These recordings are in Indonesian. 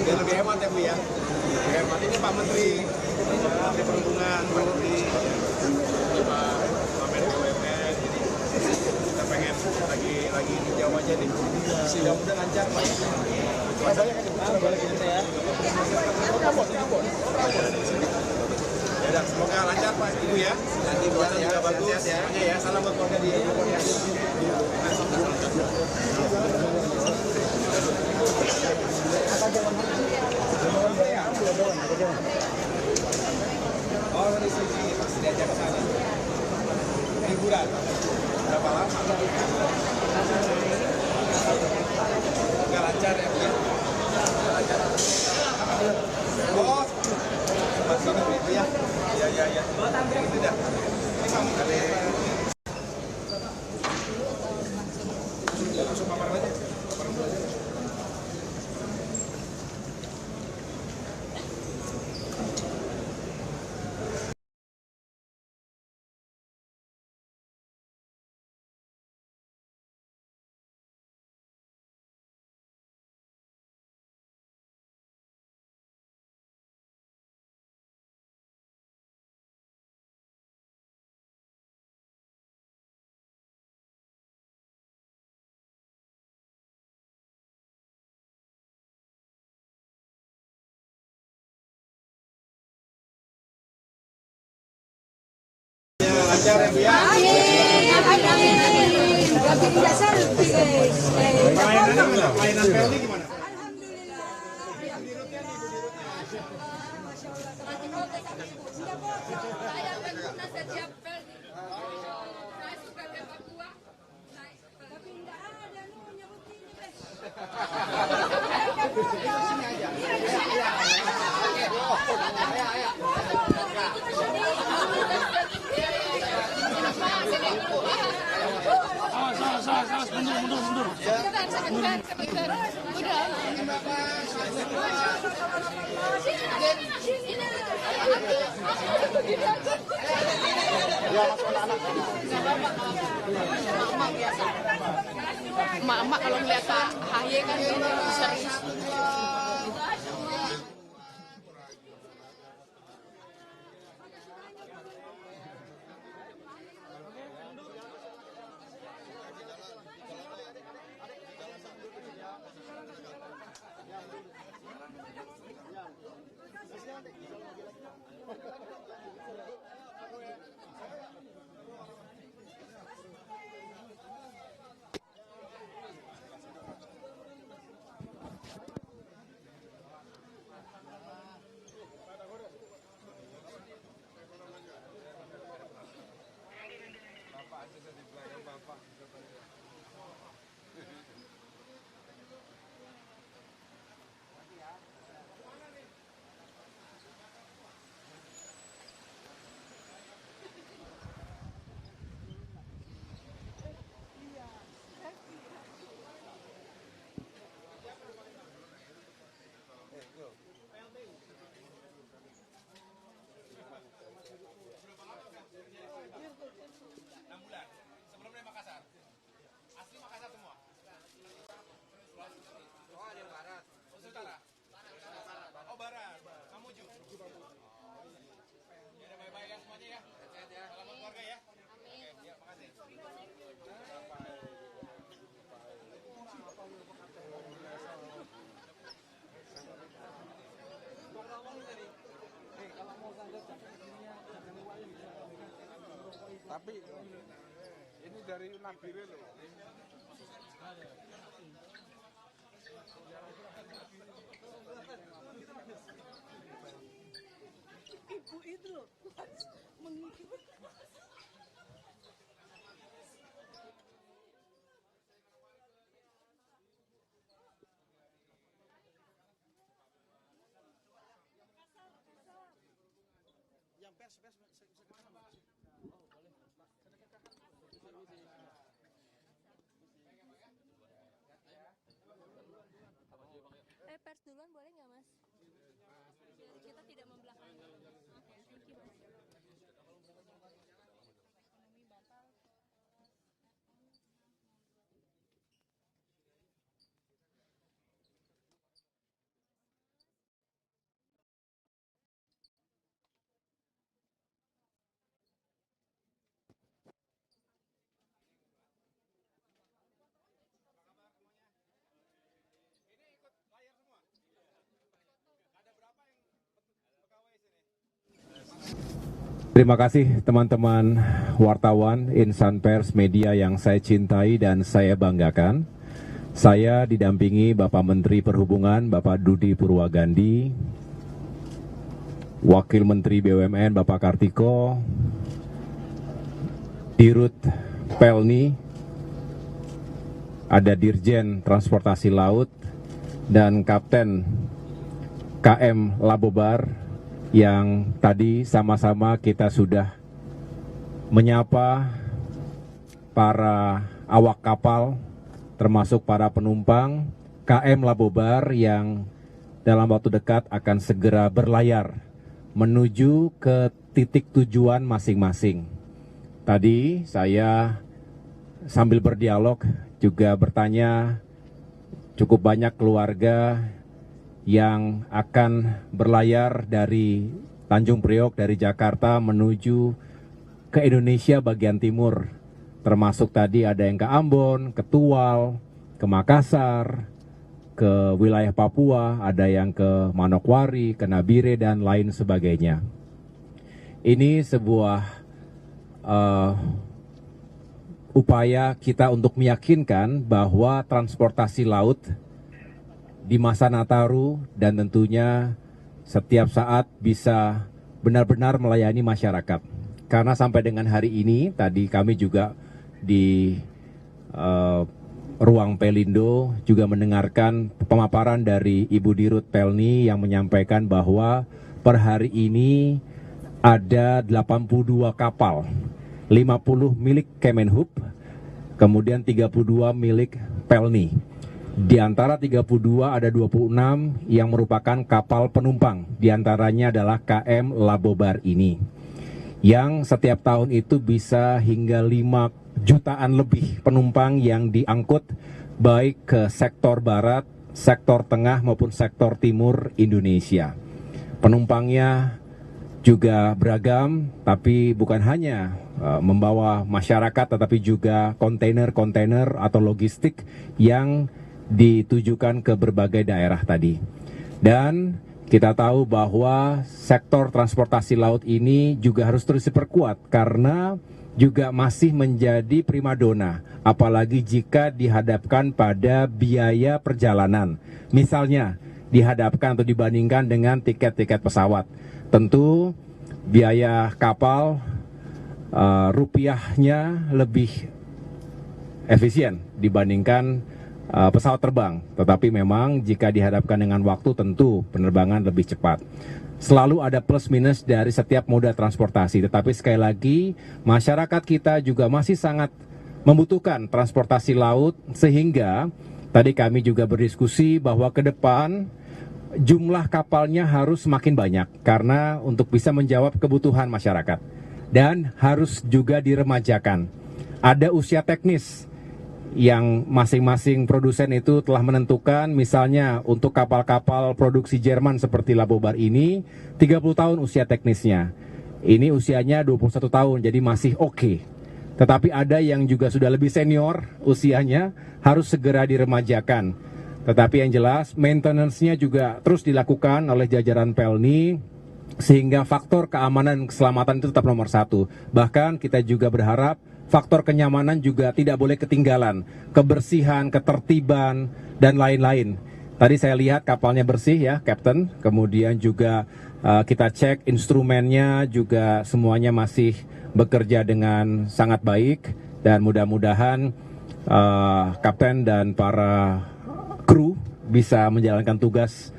Biar lebih hemat ya Bu ya. Lebih hemat. Ini Pak Menteri, Menteri Perhubungan, Pak Menteri, Pak Menko BUMN. Jadi kita pengen lagi di Jawa aja nih. Mudah-mudahan lancar Pak. Banyak kan balik kita ya. Ya, semoga lancar Pak Ibu ya. Nanti buatan juga bagus ya. Ya, salam buat keluarga di Bogor ya. Oh, dari sini pasti diajak ke sana. Liburan. Berapa lama? Nggak lancar ya, Bu ya? Nggak lancar. Oh, masih itu ya? Ya. Itu dah. Ini kamu kali. Langsung paparan aja. Paparan dulu aja. Lancar ya Bu ya. Mainan Pelni gimana? Mundur. Sebentar. Emak-emak kalau ngeliat Pak Haye kan serius. Tapi ini dari Nabire loh. Ibu itu loh menghibur. Yang pers kemana Pak? Pers duluan boleh nggak Mas? Kita tidak membelakangi. Oke, thank you Mas. Ekonomi batal. Terima kasih teman-teman wartawan, insan pers, media yang saya cintai dan saya banggakan. Saya didampingi Bapak Menteri Perhubungan, Bapak Budi Purwagandi, Wakil Menteri BUMN, Bapak Kartiko, Dirut Pelni, ada Dirjen Transportasi Laut, dan Kapten KM Labobar, yang tadi sama-sama kita sudah menyapa para awak kapal, termasuk para penumpang KM Labobar yang dalam waktu dekat akan segera berlayar menuju ke titik tujuan masing-masing. Tadi saya sambil berdialog juga bertanya cukup banyak keluarga yang akan berlayar dari Tanjung Priok, dari Jakarta menuju ke Indonesia bagian timur. Termasuk tadi ada yang ke Ambon, ke Tual, ke Makassar, ke wilayah Papua, ada yang ke Manokwari, ke Nabire, dan lain sebagainya. Ini sebuah upaya kita untuk meyakinkan bahwa transportasi laut di masa Nataru dan tentunya setiap saat bisa benar-benar melayani masyarakat. Karena sampai dengan hari ini, tadi kami juga di ruang Pelindo juga mendengarkan pemaparan dari Ibu Dirut Pelni yang menyampaikan bahwa per hari ini ada 82 kapal, 50 milik Kemenhub, kemudian 32 milik Pelni. Di antara 32 ada 26 yang merupakan kapal penumpang, di antaranya adalah KM Labobar ini, yang setiap tahun itu bisa hingga 5 jutaan lebih penumpang yang diangkut baik ke sektor barat, sektor tengah maupun sektor timur Indonesia. Penumpangnya juga beragam, tapi bukan hanya membawa masyarakat tetapi juga kontainer-kontainer atau logistik yang ditujukan ke berbagai daerah tadi. Dan kita tahu bahwa sektor transportasi laut ini juga harus terus diperkuat karena juga masih menjadi primadona, apalagi jika dihadapkan pada biaya perjalanan. Misalnya dihadapkan atau dibandingkan dengan tiket-tiket pesawat. Tentu biaya kapal rupiahnya lebih efisien dibandingkan pesawat terbang, tetapi memang jika dihadapkan dengan waktu tentu penerbangan lebih cepat. Selalu ada plus minus dari setiap moda transportasi, tetapi sekali lagi masyarakat kita juga masih sangat membutuhkan transportasi laut, sehingga tadi kami juga berdiskusi bahwa ke depan jumlah kapalnya harus semakin banyak karena untuk bisa menjawab kebutuhan masyarakat dan harus juga diremajakan. Ada usia teknis yang masing-masing produsen itu telah menentukan, misalnya untuk kapal-kapal produksi Jerman seperti Labobar ini 30 tahun usia teknisnya. Ini usianya 21 tahun, jadi masih oke. Tetapi ada yang juga sudah lebih senior usianya, harus segera diremajakan. Tetapi yang jelas maintenance-nya juga terus dilakukan oleh jajaran Pelni, sehingga faktor keamanan dan keselamatan itu tetap nomor satu. Bahkan kita juga berharap faktor kenyamanan juga tidak boleh ketinggalan, kebersihan, ketertiban, dan lain-lain. Tadi saya lihat kapalnya bersih ya, Captain. Kemudian juga kita cek instrumennya juga semuanya masih bekerja dengan sangat baik. Dan mudah-mudahan Kapten dan para kru bisa menjalankan tugas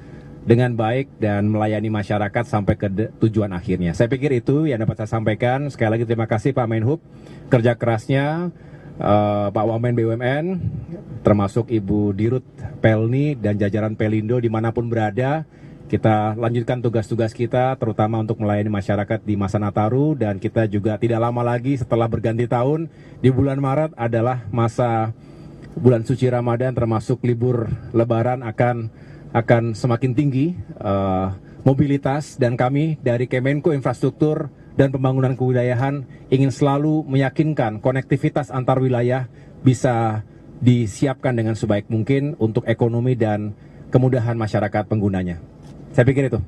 dengan baik dan melayani masyarakat sampai ke tujuan akhirnya. Saya pikir itu yang dapat saya sampaikan. Sekali lagi terima kasih Pak Menhub, kerja kerasnya, Pak Wamen BUMN, termasuk Ibu Dirut Pelni dan jajaran Pelindo dimanapun berada. Kita lanjutkan tugas-tugas kita, terutama untuk melayani masyarakat di masa Nataru, dan kita juga tidak lama lagi setelah berganti tahun, di bulan Maret adalah masa bulan suci Ramadan, termasuk libur Lebaran akan semakin tinggi mobilitas, dan kami dari Kemenko Infrastruktur dan Pembangunan Kewilayahan ingin selalu meyakinkan konektivitas antar wilayah bisa disiapkan dengan sebaik mungkin untuk ekonomi dan kemudahan masyarakat penggunanya. Saya pikir itu.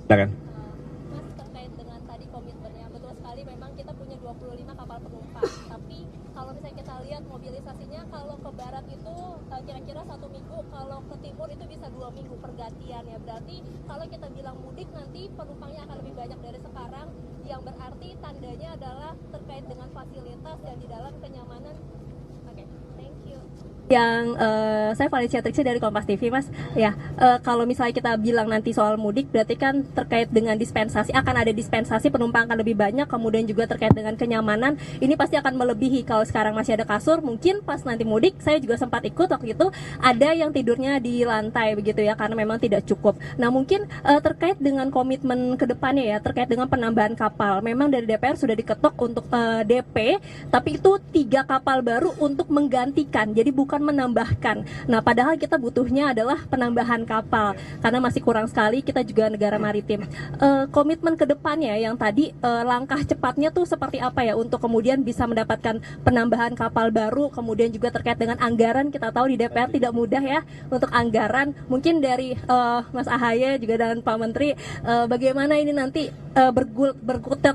Silakan. Mas, terkait minggu pergantian ya. Berarti kalau kita bilang mudik nanti penumpangnya akan lebih banyak dari sekarang, yang berarti tandanya adalah terkait dengan fasilitas dan di dalam kenyamanan. Oke, thank you. Yang saya Valencia Triksi dari Kompas TV, Mas. Ya, kalau misalnya kita bilang nanti soal mudik, berarti kan terkait dengan dispensasi, akan ada dispensasi, penumpang akan lebih banyak, kemudian juga terkait dengan kenyamanan, ini pasti akan melebihi. Kalau sekarang masih ada kasur, mungkin pas nanti mudik, saya juga sempat ikut waktu itu, ada yang tidurnya di lantai begitu ya, karena memang tidak cukup. Nah, mungkin terkait dengan komitmen ke depannya ya, terkait dengan penambahan kapal, memang dari DPR sudah diketok untuk DP, tapi itu 3 kapal baru untuk menggantikan, jadi bukan menambahkan. Nah, padahal kita butuhnya adalah penambahan kapal karena masih kurang sekali, kita juga negara maritim. Komitmen ke depannya yang tadi, langkah cepatnya tuh seperti apa ya untuk kemudian bisa mendapatkan penambahan kapal baru, kemudian juga terkait dengan anggaran, kita tahu di DPR tidak mudah ya untuk anggaran. Mungkin dari Mas Ahaye juga dan Pak Menteri, bagaimana ini nanti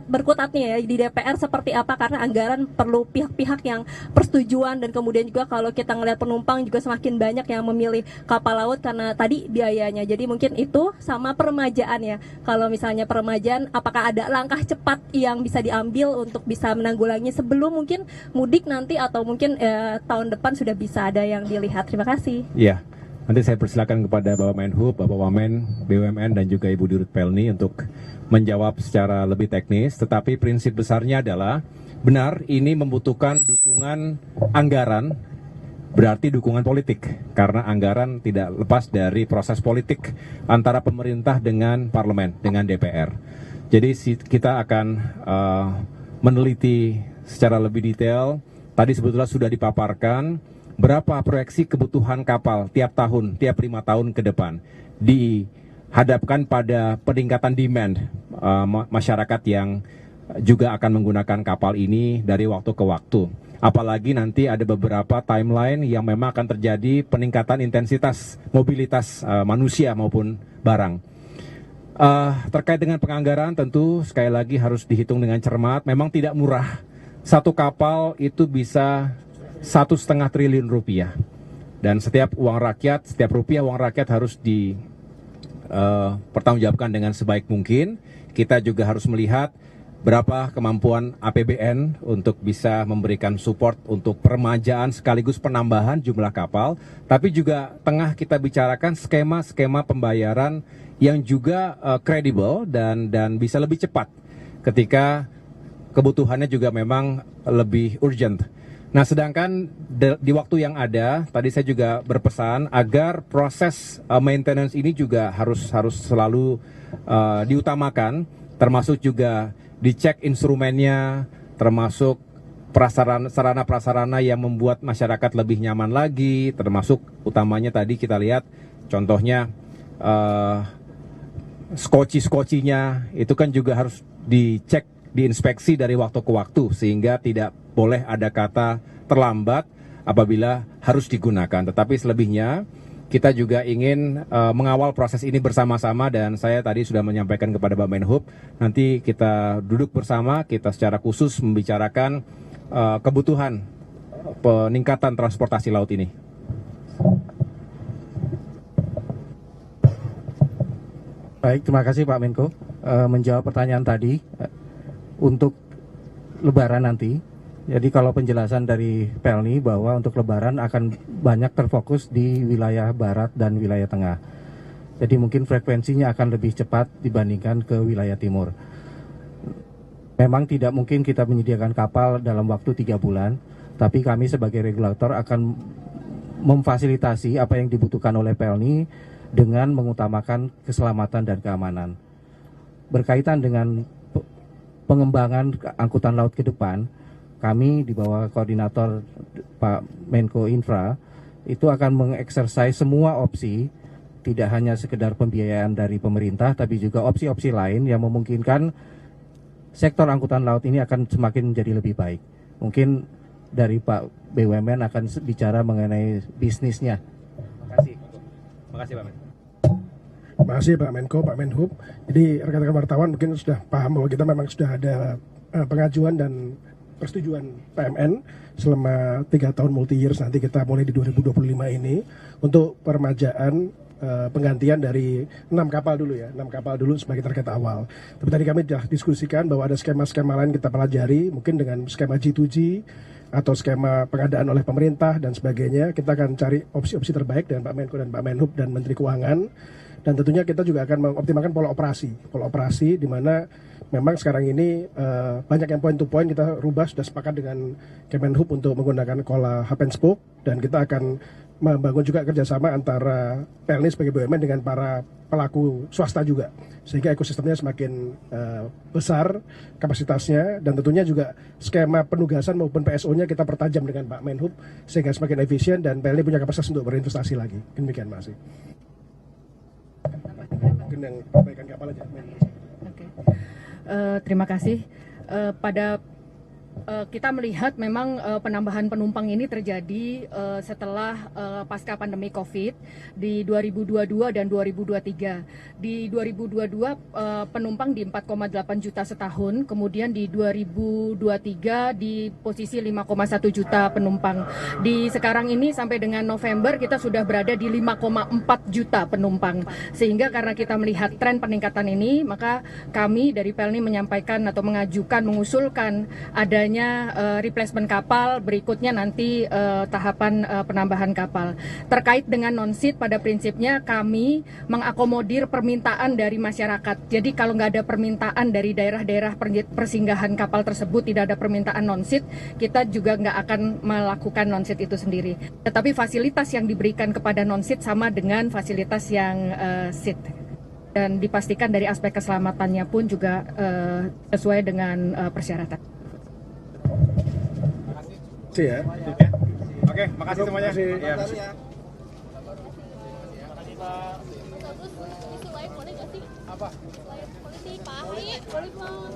berkutatnya ya di DPR seperti apa, karena anggaran perlu pihak-pihak yang persetujuan, dan kemudian juga kalau kita ngelihat penumpang juga semakin banyak yang memilih kapal laut karena tadi biayanya. Jadi mungkin itu sama peremajaan ya. Kalau misalnya peremajaan, apakah ada langkah cepat yang bisa diambil untuk bisa menanggulangi sebelum mungkin mudik nanti, atau mungkin tahun depan sudah bisa ada yang dilihat. Terima kasih. Iya, nanti saya persilakan kepada Bapak Menhub, Bapak Wamen, BUMN, dan juga Ibu Dirut Pelni untuk menjawab secara lebih teknis. Tetapi prinsip besarnya adalah benar ini membutuhkan dukungan anggaran, berarti dukungan politik, karena anggaran tidak lepas dari proses politik antara pemerintah dengan parlemen, dengan DPR. Jadi kita akan meneliti secara lebih detail. Tadi sebetulnya sudah dipaparkan berapa proyeksi kebutuhan kapal tiap tahun, tiap 5 tahun ke depan, dihadapkan pada peningkatan demand masyarakat yang juga akan menggunakan kapal ini dari waktu ke waktu. Apalagi nanti ada beberapa timeline yang memang akan terjadi peningkatan intensitas mobilitas manusia maupun barang. Terkait dengan penganggaran, tentu sekali lagi harus dihitung dengan cermat. Memang tidak murah. Satu kapal itu bisa 1,5 triliun rupiah. Dan setiap uang rakyat, setiap rupiah uang rakyat harus dipertanggungjawabkan dengan sebaik mungkin. Kita juga harus melihat berapa kemampuan APBN untuk bisa memberikan support untuk peremajaan sekaligus penambahan jumlah kapal, tapi juga tengah kita bicarakan skema-skema pembayaran yang juga kredibel dan bisa lebih cepat ketika kebutuhannya juga memang lebih urgent. Nah, sedangkan di waktu yang ada, tadi saya juga berpesan agar proses maintenance ini juga harus selalu diutamakan, termasuk juga dicek instrumennya, termasuk sarana-prasarana yang membuat masyarakat lebih nyaman lagi, termasuk utamanya tadi kita lihat contohnya skoci-skocinya itu kan juga harus dicek, diinspeksi dari waktu ke waktu, sehingga tidak boleh ada kata terlambat apabila harus digunakan. Tetapi selebihnya kita juga ingin mengawal proses ini bersama-sama, dan saya tadi sudah menyampaikan kepada Bapak Menhub, nanti kita duduk bersama, kita secara khusus membicarakan kebutuhan peningkatan transportasi laut ini. Baik, terima kasih Pak Menko. Menjawab pertanyaan tadi, untuk Lebaran nanti, jadi kalau penjelasan dari Pelni bahwa untuk Lebaran akan banyak terfokus di wilayah barat dan wilayah tengah. Jadi mungkin frekuensinya akan lebih cepat dibandingkan ke wilayah timur. Memang tidak mungkin kita menyediakan kapal dalam waktu 3 bulan, tapi kami sebagai regulator akan memfasilitasi apa yang dibutuhkan oleh Pelni dengan mengutamakan keselamatan dan keamanan. Berkaitan dengan pengembangan angkutan laut ke depan, kami di bawah koordinator Pak Menko Infra itu akan mengeksersis semua opsi, tidak hanya sekedar pembiayaan dari pemerintah, tapi juga opsi-opsi lain yang memungkinkan sektor angkutan laut ini akan semakin menjadi lebih baik. Mungkin dari Pak BUMN akan bicara mengenai bisnisnya. Terima kasih. Terima kasih Pak Menko. Terima kasih Pak Menko, Pak Menhub. Jadi rekan-rekan wartawan mungkin sudah paham bahwa kita memang sudah ada pengajuan dan persetujuan PMN selama 3 tahun multi years, nanti kita mulai di 2025 ini untuk peremajaan penggantian dari 6 kapal dulu ya, 6 kapal dulu sebagai target awal. Tapi tadi kami sudah diskusikan bahwa ada skema-skema lain kita pelajari, mungkin dengan skema G2G atau skema pengadaan oleh pemerintah dan sebagainya. Kita akan cari opsi-opsi terbaik dengan Pak Menko dan Pak Menhub dan Menteri Keuangan. Dan tentunya kita juga akan mengoptimalkan pola operasi di mana memang sekarang ini banyak yang point to point kita rubah, sudah sepakat dengan Kemenhub untuk menggunakan pola hub and spoke, dan kita akan membangun juga kerjasama antara PLN sebagai BUMN dengan para pelaku swasta juga, sehingga ekosistemnya semakin besar kapasitasnya, dan tentunya juga skema penugasan maupun PSO-nya kita pertajam dengan Pak Menhub sehingga semakin efisien dan PLN punya kapasitas untuk berinvestasi lagi. Demikian, Mas. Mungkin yang perbaikan kapal aja. Oke. Terima kasih. Kita melihat memang penambahan penumpang ini terjadi setelah pasca pandemi COVID di 2022 dan 2023. Di 2022 penumpang di 4,8 juta setahun, kemudian di 2023 di posisi 5,1 juta penumpang. Di sekarang ini sampai dengan November kita sudah berada di 5,4 juta penumpang. Sehingga karena kita melihat tren peningkatan ini, maka kami dari PELNI menyampaikan atau mengusulkan adanya replacement kapal, berikutnya nanti tahapan penambahan kapal. Terkait dengan non-seat, pada prinsipnya kami mengakomodir permintaan dari masyarakat. Jadi kalau nggak ada permintaan dari daerah-daerah persinggahan kapal tersebut, tidak ada permintaan non-seat, kita juga nggak akan melakukan non-seat itu sendiri. Tetapi fasilitas yang diberikan kepada non-seat sama dengan fasilitas yang seat. Dan dipastikan dari aspek keselamatannya pun juga sesuai dengan persyaratan. Terima kasih ya. Oke, makasih semuanya. Terima Bagus, isu lain boleh nggak sih? Apa? Politik, Pak Ahy, boleh mau